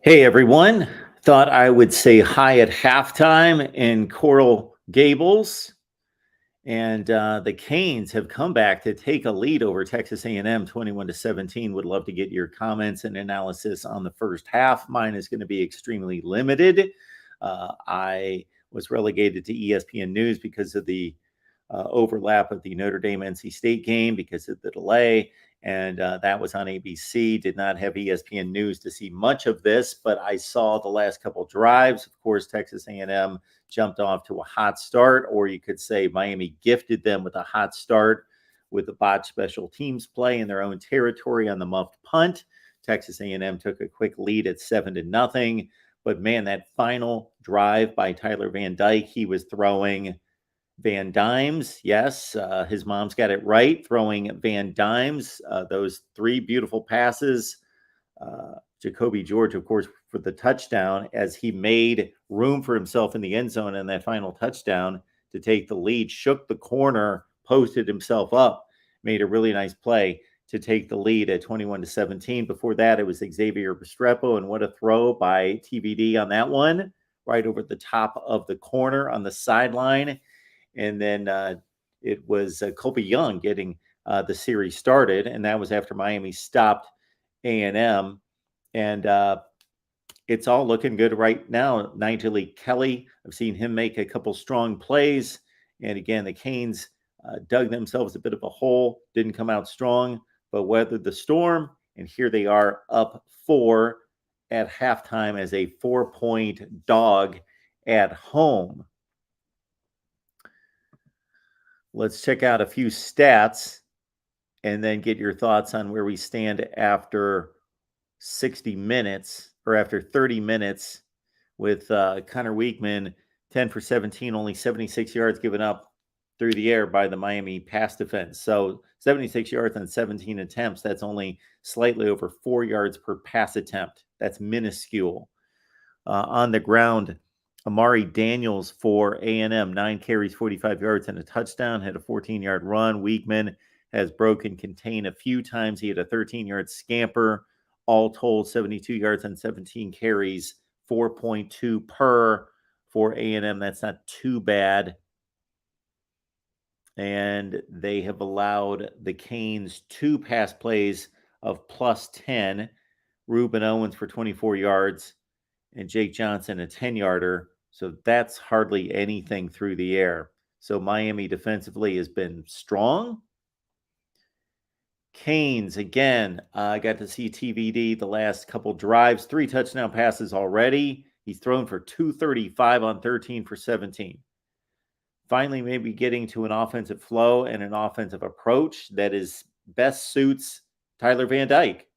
Hey everyone, thought I would say hi at halftime in Coral Gables, and the Canes have come back to take a lead over Texas A&M 21-17. Would love to get your comments and analysis on the first half. Mine is going to be extremely limited. I was relegated to ESPN News because of the overlap of the Notre Dame NC State game because of the delay. And that was on ABC. Did not have ESPN News to see much of this, but I saw the last couple drives. Of course, Texas A&M jumped off to a hot start, or you could say Miami gifted them with a hot start with the botched special teams play in their own territory on the muffed punt. Texas A&M took a quick lead at 7-0. But man, that final drive by Tyler Van Dyke, he was throwing Van Dimes, yes, his mom's got it right, throwing Van Dimes, those three beautiful passes. Jacoby George, of course, for the touchdown as he made room for himself in the end zone in that final touchdown to take the lead, shook the corner, posted himself up, made a really nice play to take the lead at 21-17. Before that, it was Xavier Restrepo, and what a throw by TVD on that one, right over the top of the corner on the sideline. And then it was Colby Young getting the series started, and that was after Miami stopped A&M. And it's all looking good right now. Nigel Kelly, I've seen him make a couple strong plays. And again, the Canes dug themselves a bit of a hole, didn't come out strong, but weathered the storm. And here they are up 4 at halftime as a 4-point dog at home. Let's check out a few stats and then get your thoughts on where we stand after 60 minutes or after 30 minutes with Connor Weekman, 10 for 17, only 76 yards given up through the air by the Miami pass defense. So 76 yards on 17 attempts. That's only slightly over 4 yards per pass attempt. That's minuscule. On the ground, Amari Daniels for A&M, 9 carries, 45 yards, and a touchdown, had a 14-yard run. Weekman has broken contain a few times. He had a 13-yard scamper. All told, 72 yards on 17 carries, 4.2 per for A&M. That's not too bad. And they have allowed the Canes 2 pass plays of plus 10. Reuben Owens for 24 yards and Jake Johnson a 10-yarder. So that's hardly anything through the air. So Miami defensively has been strong. Canes, again, I got to see TVD the last couple drives, 3 touchdown passes already. He's thrown for 235 on 13 for 17. Finally, maybe getting to an offensive flow and an offensive approach that is best suits Tyler Van Dyke.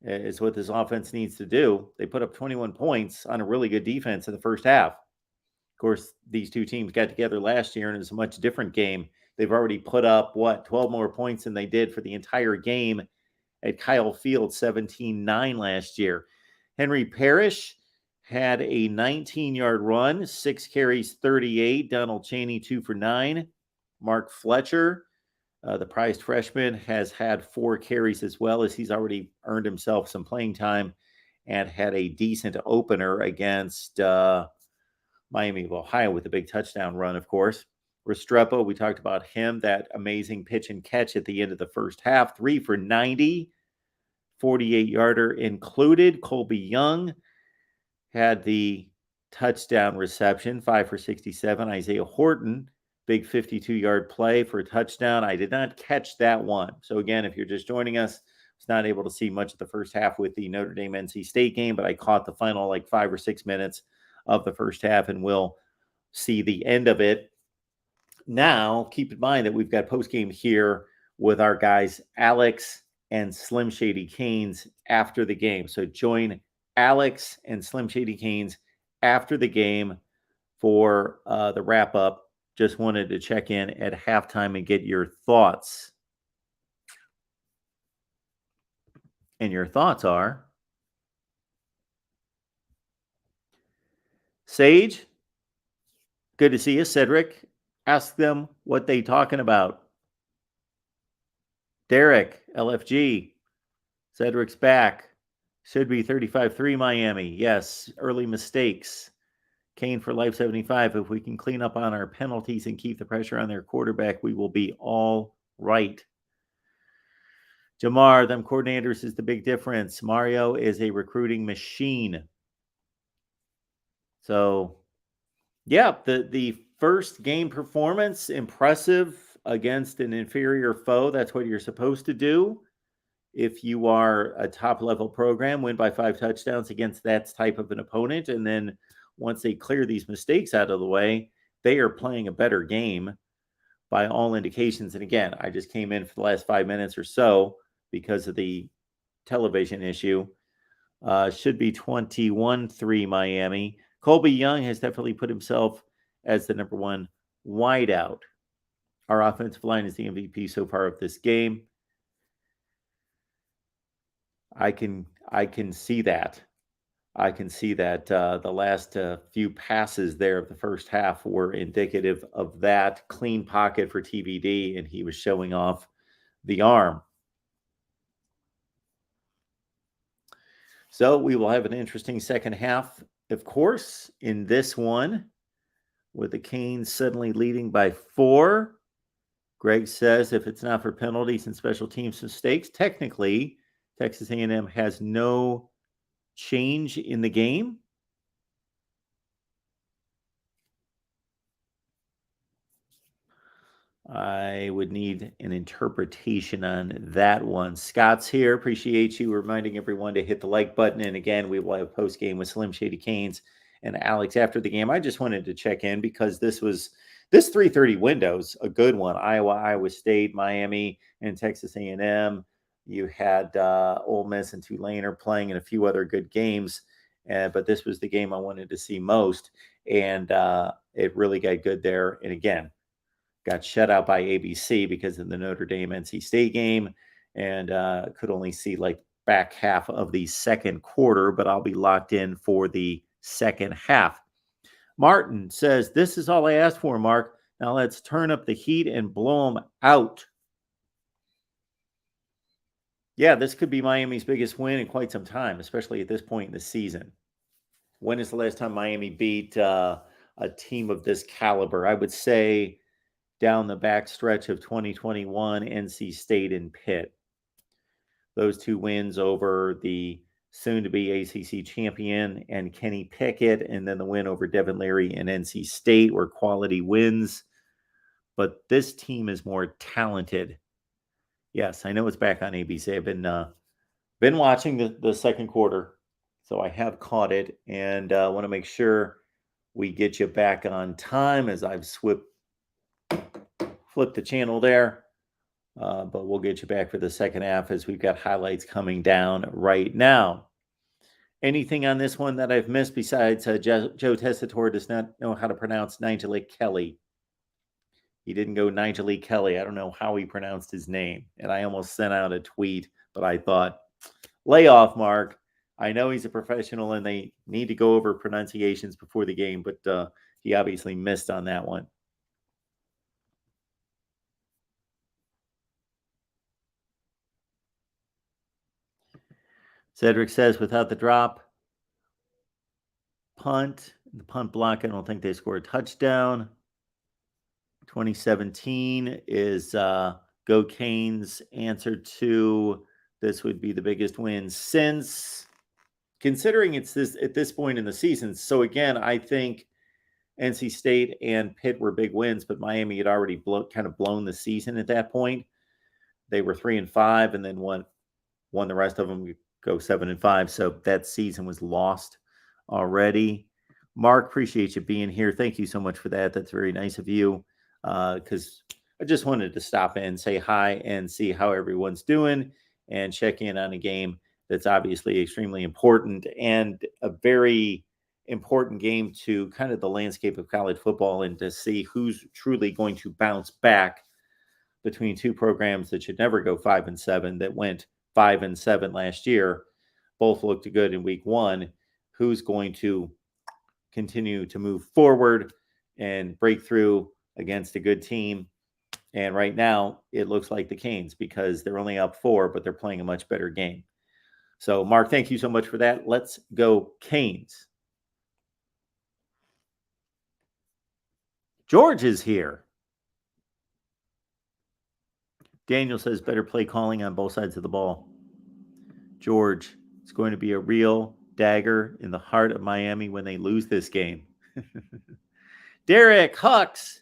Is what this offense needs to do. They put up 21 points on a really good defense in the first half. Of course, these two teams got together last year, and it was a much different game. They've already put up, 12 more points than they did for the entire game at Kyle Field, 17-9 last year. Henry Parrish had a 19-yard run, 6 carries, 38. Donald Chaney, 2 for 9. Mark Fletcher, the prized freshman, has had 4 carries as well, as he's already earned himself some playing time and had a decent opener against Miami of Ohio with a big touchdown run, of course. Restrepo, we talked about him, that amazing pitch and catch at the end of the first half, 3 for 90, 48-yarder included. Colby Young had the touchdown reception, 5 for 67. Isaiah Horton, big 52-yard play for a touchdown. I did not catch that one. So again, if you're just joining us, I was not able to see much of the first half with the Notre Dame NC State game, but I caught the final 5 or 6 minutes of the first half, and we'll see the end of it. Now, keep in mind that we've got post-game here with our guys Alex and Slim Shady Canes after the game. So join Alex and Slim Shady Canes after the game for the wrap-up. Just wanted to check in at halftime and get your thoughts. And your thoughts are, Sage, good to see you. Cedric, ask them what they talking about. Derek, LFG, Cedric's back. Should be 35-3 Miami. Yes, early mistakes. Kane for life 75. If we can clean up on our penalties and keep the pressure on their quarterback, we will be all right. Jamar, them coordinators is the big difference. Mario is a recruiting machine. So, yeah, the first game performance, impressive against an inferior foe. That's what you're supposed to do. If you are a top level program, win by 5 touchdowns against that type of an opponent. And then once they clear these mistakes out of the way, they are playing a better game by all indications. And again, I just came in for the last 5 minutes or so because of the television issue. Should be 21-3 Miami. Colby Young has definitely put himself as the number one wideout. Our offensive line is the MVP so far of this game. I can see that. I can see that the last few passes there of the first half were indicative of that. Clean pocket for TVD, and he was showing off the arm. So we will have an interesting second half, of course, in this one, with the Canes suddenly leading by 4. Greg says if it's not for penalties and special teams mistakes, technically Texas A&M has no change in the game. I would need an interpretation on that one. Scott's here. Appreciate you reminding everyone to hit the like button. And again, we will have post game with Slim Shady Canes and Alex after the game. I just wanted to check in because this 3:30 window's a good one. Iowa State, Miami, and Texas A&M. You had Ole Miss and Tulane are playing and a few other good games. But this was the game I wanted to see most. And it really got good there. And again, got shut out by ABC because of the Notre Dame NC State game, and could only see like back half of the second quarter, but I'll be locked in for the second half. Martin says, "This is all I asked for, Mark. Now let's turn up the heat and blow them out." Yeah, this could be Miami's biggest win in quite some time, especially at this point in the season. When is the last time Miami beat a team of this caliber? I would say down the back stretch of 2021, NC State and Pitt. Those 2 wins over the soon-to-be ACC champion and Kenny Pickett, and then the win over Devin Leary and NC State were quality wins. But this team is more talented. Yes, I know it's back on ABC. I've been watching the second quarter, so I have caught it, and want to make sure we get you back on time as I've flip the channel there, but we'll get you back for the second half as we've got highlights coming down right now. Anything on this one that I've missed besides Joe Tessitore does not know how to pronounce Nigel Kelly. He didn't go Nigel Kelly. I don't know how he pronounced his name, and I almost sent out a tweet, but I thought, lay off, Mark. I know he's a professional and they need to go over pronunciations before the game, but he obviously missed on that one. Cedric says without the drop punt, the punt block, I don't think they scored a touchdown. 2017 is Go Canes answer to this would be the biggest win since, considering it's this at this point in the season. So again, I think NC State and Pitt were big wins, but Miami had already kind of blown the season at that point. They were 3-5 and then won the rest of them, go 7-5. So that season was lost already. Mark, appreciate you being here. Thank you so much for that. That's very nice of you. Because I just wanted to stop in, say hi, and see how everyone's doing, and check in on a game that's obviously extremely important and a very important game to kind of the landscape of college football, and to see who's truly going to bounce back between 2 programs that should never go 5-7, that went 5-7 last year. Both looked good in week 1. Who's going to continue to move forward and break through against a good team? And right now, it looks like the Canes, because they're only up 4, but they're playing a much better game. So, Mark, thank you so much for that. Let's go Canes. George is here. Daniel says better play calling on both sides of the ball. George, it's going to be a real dagger in the heart of Miami when they lose this game. Derek Hux.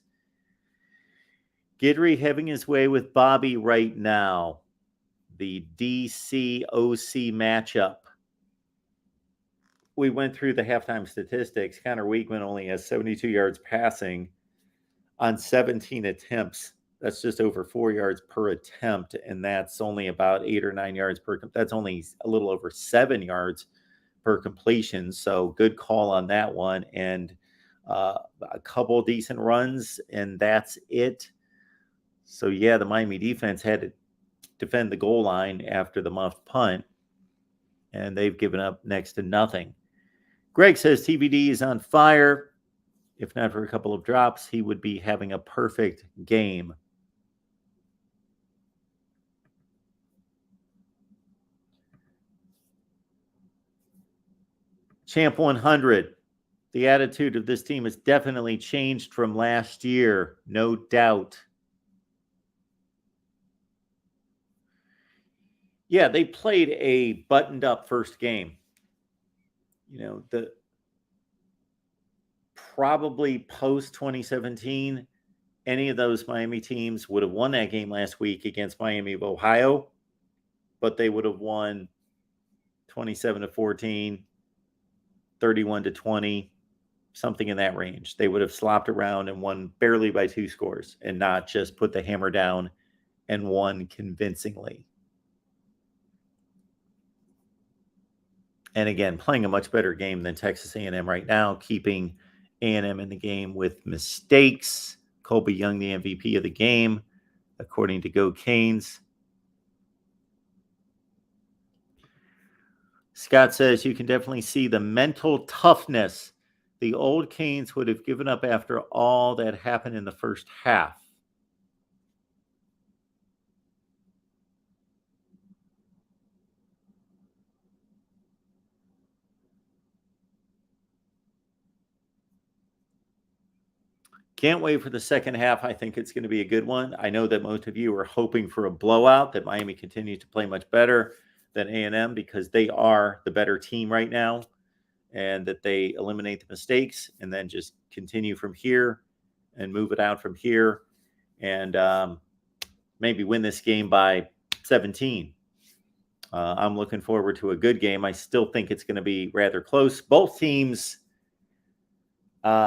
Guidry having his way with Bobby right now. The DC-OC matchup. We went through the halftime statistics. Connor Weigman only has 72 yards passing on 17 attempts. That's just over 4 yards per attempt, and that's only about 8 or 9 yards per. That's only a little over 7 yards per completion. So good call on that one, and a couple decent runs, and that's it. So yeah, the Miami defense had to defend the goal line after the muffed punt, and they've given up next to nothing. Greg says TBD is on fire. If not for a couple of drops, he would be having a perfect game. Champ 100. The attitude of this team has definitely changed from last year, no doubt. Yeah, they played a buttoned up first game. You know, the probably post 2017, any of those Miami teams would have won that game last week against Miami of Ohio, but they would have won 27-14, 31-20, something in that range. They would have slopped around and won barely by 2 scores and not just put the hammer down and won convincingly. And again, playing a much better game than Texas A&M right now, keeping A&M in the game with mistakes. Colby Young, the MVP of the game, according to Go Canes. Scott says you can definitely see the mental toughness the old Canes would have given up after all that happened in the first half. Can't wait for the second half. I think it's going to be a good one. I know that most of you are hoping for a blowout, that Miami continues to play much better than A&M because they are the better team right now, and that they eliminate the mistakes and then just continue from here and move it out from here and maybe win this game by 17. I'm looking forward to a good game. I still think it's going to be rather close. Both teams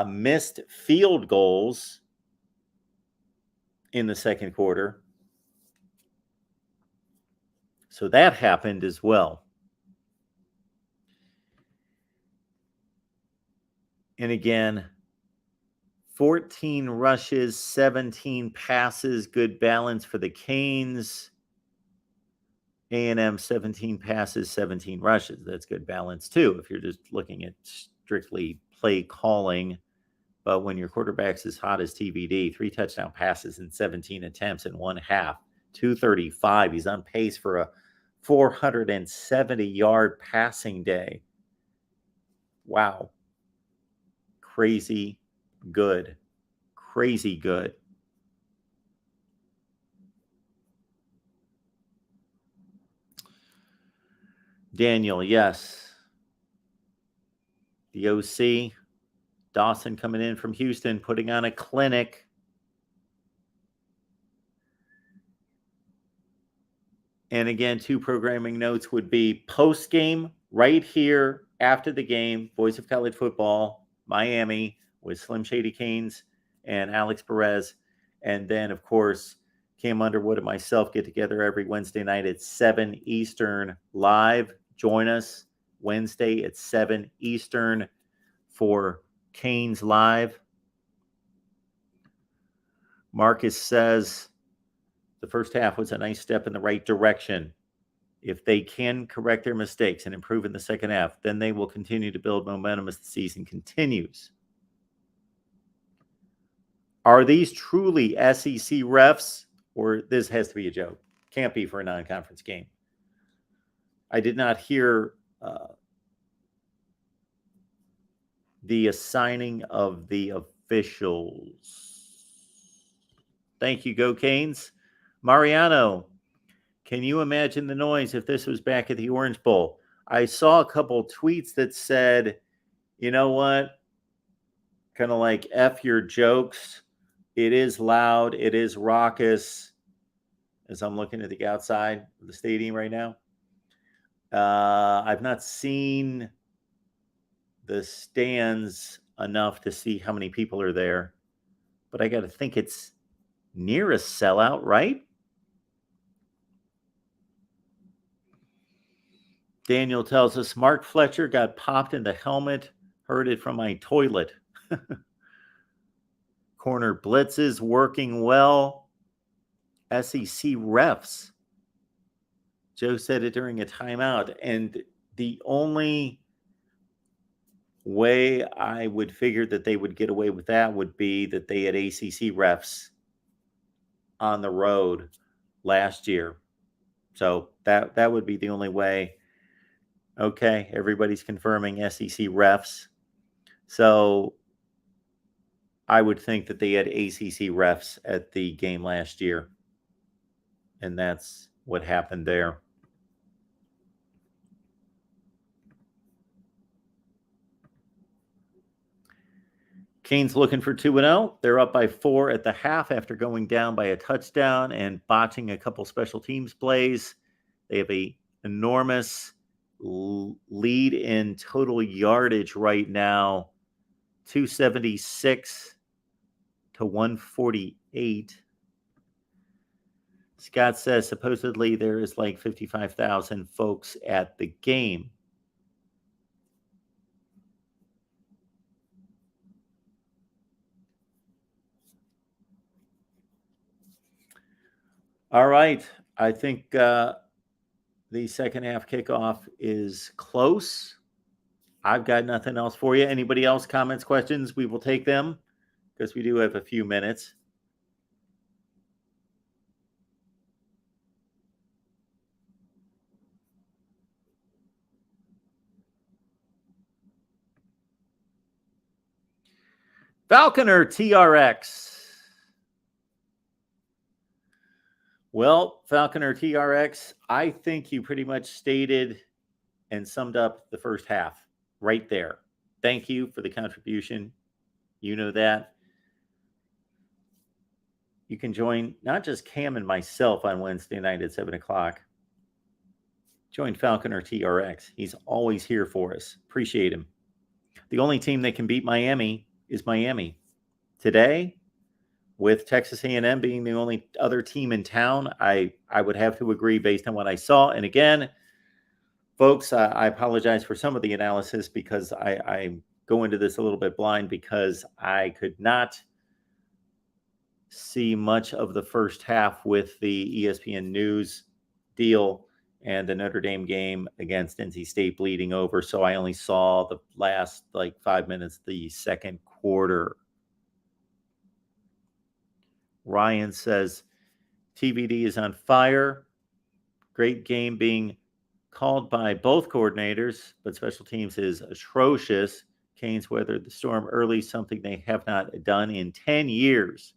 missed field goals in the second quarter. So that happened as well. And again, 14 rushes, 17 passes, good balance for the Canes. A&M 17 passes, 17 rushes. That's good balance too if you're just looking at strictly play calling. But when your quarterback's as hot as TBD, 3 touchdown passes in 17 attempts in one half, 235. He's on pace for a 470-yard passing day. Wow. Crazy good. Crazy good. Daniel, yes. The OC, Dawson coming in from Houston, putting on a clinic. And again, 2 programming notes would be post-game right here after the game, Voice of College Football, Miami with Slim Shady Canes and Alex Perez. And then, of course, Cam Underwood and myself get together every Wednesday night at 7 Eastern live. Join us Wednesday at 7 Eastern for Canes Live. Marcus says the first half was a nice step in the right direction. If they can correct their mistakes and improve in the second half, then they will continue to build momentum as the season continues. Are these truly SEC refs, or this has to be a joke? Can't be for a non-conference game. I did not hear the assigning of the officials. Thank you, Go Canes. Mariano, can you imagine the noise if this was back at the Orange Bowl? I saw a couple tweets that said, you know what? Kind of like F your jokes. It is loud. It is raucous. As I'm looking at the outside of the stadium right now. I've not seen the stands enough to see how many people are there, but I got to think it's near a sellout, right? Daniel tells us Mark Fletcher got popped in the helmet, heard it from my toilet. Corner blitzes working well. SEC refs. Joe said it during a timeout, and the only way I would figure that they would get away with that would be that they had ACC refs on the road last year. So that would be the only way. Okay, everybody's confirming SEC refs. So I would think that they had ACC refs at the game last year. And that's what happened there. Canes looking for 2-0. They're up by 4 at the half after going down by a touchdown and botching a couple special teams plays. They have an enormous lead in total yardage right now, 276 to 148. Scott says supposedly there is like 55,000 folks at the game. All right. I think the second half kickoff is close. I've got nothing else for you. Anybody else, comments, questions? We will take them because we do have a few minutes. Falconer TRX. Well, Falconer TRX, I think you pretty much stated and summed up the first half right there. Thank you for the contribution. You know that. You can join not just Cam and myself on Wednesday night at 7 o'clock. Join Falconer TRX. He's always here for us. Appreciate him. The only team that can beat Miami is Miami. Today, with Texas A&M being the only other team in town, I would have to agree based on what I saw. And again, folks, I apologize for some of the analysis because I go into this a little bit blind because I could not see much of the first half with the ESPN News deal and the Notre Dame game against NC State bleeding over. So I only saw the last 5 minutes, the second quarter. Ryan says, TBD is on fire. Great game being called by both coordinators, but special teams is atrocious. Canes weathered the storm early, something they have not done in 10 years.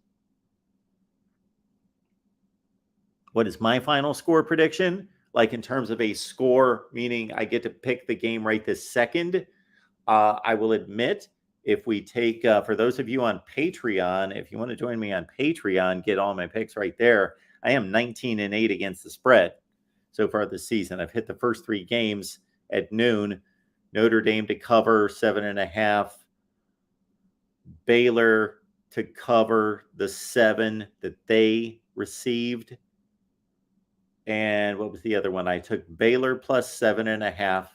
What is my final score prediction? Like in terms of a score, meaning I get to pick the game right this second. I will admit, if we take, for those of you on Patreon, if you want to join me on Patreon, get all my picks right there. I am 19-8 against the spread so far this season. I've hit the first 3 games at noon. Notre Dame to cover 7.5. Baylor to cover the 7 that they received. And what was the other one? I took Baylor plus 7.5.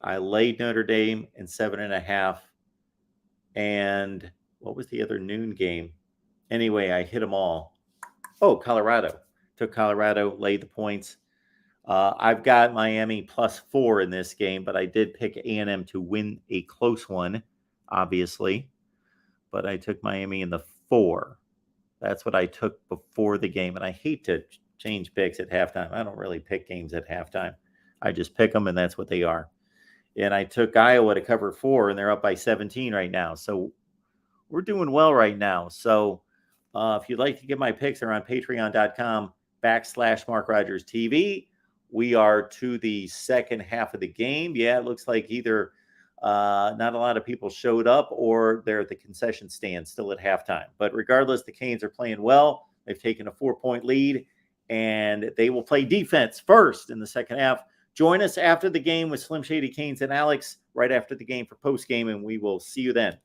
I laid Notre Dame in 7.5. And what was the other noon game? Anyway, I hit them all. Oh, Colorado. Took Colorado, laid the points. I've got Miami plus 4 in this game, but I did pick A&M to win a close one, obviously. But I took Miami in the 4. That's what I took before the game. And I hate to change picks at halftime. I don't really pick games at halftime. I just pick them, and that's what they are. And I took Iowa to cover 4, and they're up by 17 right now. So we're doing well right now. So if you'd like to get my picks, they're on patreon.com/MarkRogersTV. We are to the second half of the game. Yeah, it looks like either not a lot of people showed up or they're at the concession stand still at halftime. But regardless, the Canes are playing well. They've taken a 4-point lead, and they will play defense first in the second half. Join us after the game with Slim Shady Canes and Alex right after the game for post game, and we will see you then.